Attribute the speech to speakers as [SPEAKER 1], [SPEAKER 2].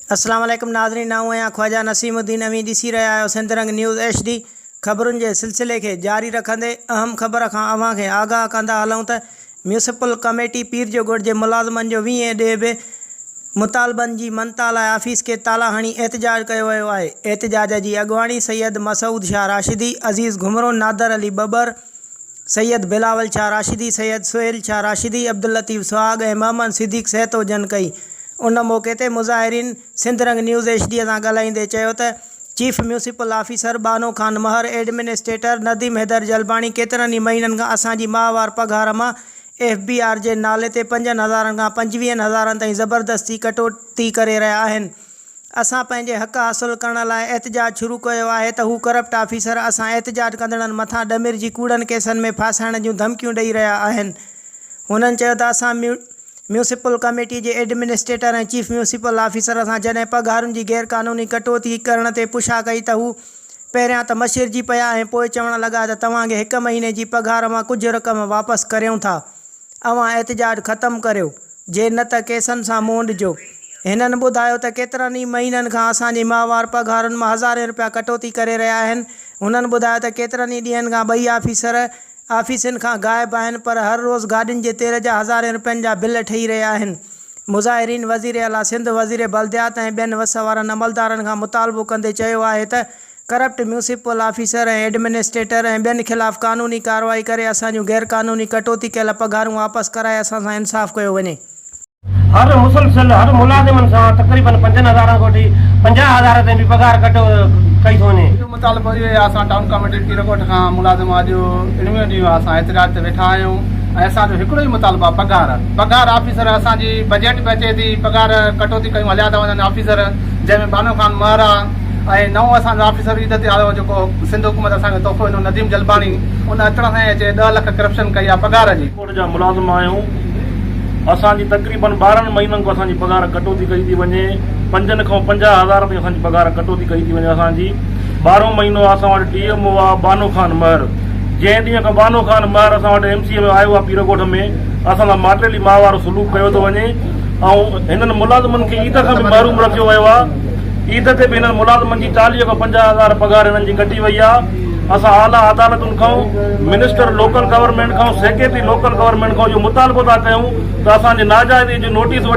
[SPEAKER 1] अस्सलाम वालेकुम नाज़रीन, नाऊं आहियां ख्वाजा नसीमुद्दीन अवी ॾिसी रहिया आहियो सिंध रंग न्यूज़ HD। ख़बरुनि जे सिलसिले खे जारी रखंदे अहम ख़बर खां अव्हां खे आगाह कंदा हलूं त म्यूनिसिपल कमेटी पीर जो ॻोठ जे मुलाज़िमनि जो 20 ॾे बि मुतालबनि जी मनता लाइ आफ़ीस खे ताला हणी एहतजाज कयो वियो आहे। एहतजाज जी अॻुवाणी सैयद मसूद शाह राशिदी, अज़ीज़ घुमरो, नादर अली बबर, सैयद बिलावल शाह राशिदी, सैयद सुहेल शाह राशिदी, अब्दुल लतीफ़ सुहाग ऐं मोहम्मद सिद्दीक़ सहतो जन कई। उन मौक़े ते मुज़ाहिरीन सिंध रंग न्यूज़ HD सां ॻाल्हाईंदे चयो त chief municipal officer Bano Khan महर, एडमिनिस्ट्रेटर नदीम हैदर जलबाणी केतिरनि ई महीननि खां असांजी माहवार पघार मां FBR जे नाले ते 5,000 खां 25,000 ताईं ज़बरदस्ती कटौती करे रहिया आहिनि। असां पंहिंजे हक़ हासिल करण लाइ एहतजाज शुरू कयो आहे त हू करप्ट ऑफिसर असां एहतजाज कंदड़नि मथां ॾमिर जी कूड़नि केसनि में फासाइण जूं धमकियूं ॾेई रहिया आहिनि। हुननि चयो त असां म्यूनिसिपल कमेटी जे एडमिनिस्ट्रेटर ऐं चीफ म्यूनिसिपल ऑफिसर सां जॾहिं पघारुनि जी गैरक़ानूनी कटौती करण ते पुछा कई त हू पहिरियां त मशिरजी पिया ऐं पोइ चवण लॻा त तव्हांखे 1 महीने जी पघार मां कुझु रक़म वापसि करियूं था, अव्हां एहतजाज ख़तमु करियो, जे न त केसनि सां मुंहुं ॾिजो। हिननि ॿुधायो त केतिरनि ई महीननि खां असांजी माहवार पघारुनि मां 1000 रुपया कटौती करे रहिया आहिनि। हुननि ॿुधायो त केतिरनि ई ॾींहंनि खां 2 ऑफिसर ऑफिसनि खां ग़ाइबु आहिनि, पर हर रोज़ु गाॾियुनि जे तेल जा 1000 रुपयनि जा बिल ठही रहिया आहिनि। मुज़ाहिरीन वज़ीर आला सिंध, वज़ीर बल्दियात ऐं ॿियनि वस वारनि अमलदारनि खां मुतालबो कंदे चयो आहे त करप्ट म्यूनिसिपल ऑफिसर ऐं एडमिनिस्ट्रेटर ऐं ॿियनि ख़िलाफ़ु क़ानूनी कार्रवाई करे असांजूं गैरक़ानूनी कटौती कयल पघारूं वापसि कराए असां सां इंसाफ़ कयो वञे।
[SPEAKER 2] हर मुसलसल हर मुलाज़िमनि सां तक़रीबन 5,000 खां वठी 50,000 ताईं बि पघार कटो कई थो वञे।
[SPEAKER 3] मुतालबो इहो आहे, असां टाउन कमेटी पीर ॻोठ खां मुलाज़िम अॼु इनमें ॾींहुं असां एहतजाज ते वेठा आहियूं ऐं असांजो हिकिड़ो ई मुतालबो आहे पघार ऑफिसर असांजी बजट में अचे थी, पघार कटौती कयूं हलिया था वञनि ऑफिसर, जंहिंमें बानो खान महर आहे ऐं नओं असांजो ऑफिसर ईद ते आयो जेको सिंध हुकूमत असांखे तोहफ़ो ॾिनो नदीम जलबाणी, उन अचण सां अचे 10 लख करप्शन कई आहे पघार जी।
[SPEAKER 4] कोर्ट जा मुलाज़िम आहियूं, असांजी तक़रीबन 12 महीननि खां असांजी पघार कटौती कई थी वञे, 5 खां 50,000 ताईं असांजी पघार कटौती कई थी वञे। असांजी 12 महीनो असां वटि DMO आहे बानो खान महर, जंहिं ॾींहं खां बानो खान महर असां वटि MCA में आयो आहे पीर ॻोठ में, असां सां माटेली माह वारो सलूक कयो थो वञे ऐं हिननि मुलाज़िमनि खे ईद खां बि महरूम रखियो वियो आहे। ईद ते बि हिननि मुलाज़िमनि जी 40 खां 50,000 पघार हिननि जी कटी वई आहे। असां आला अदालतुनि खां, मिनिस्टर लोकल गवर्नमेंट खां, सेक्रेटरी लोकल गवर्नमेंट खां इहो मुतालबो था कयूं त असांजे नाजाइज़ी जो नोटिस वठी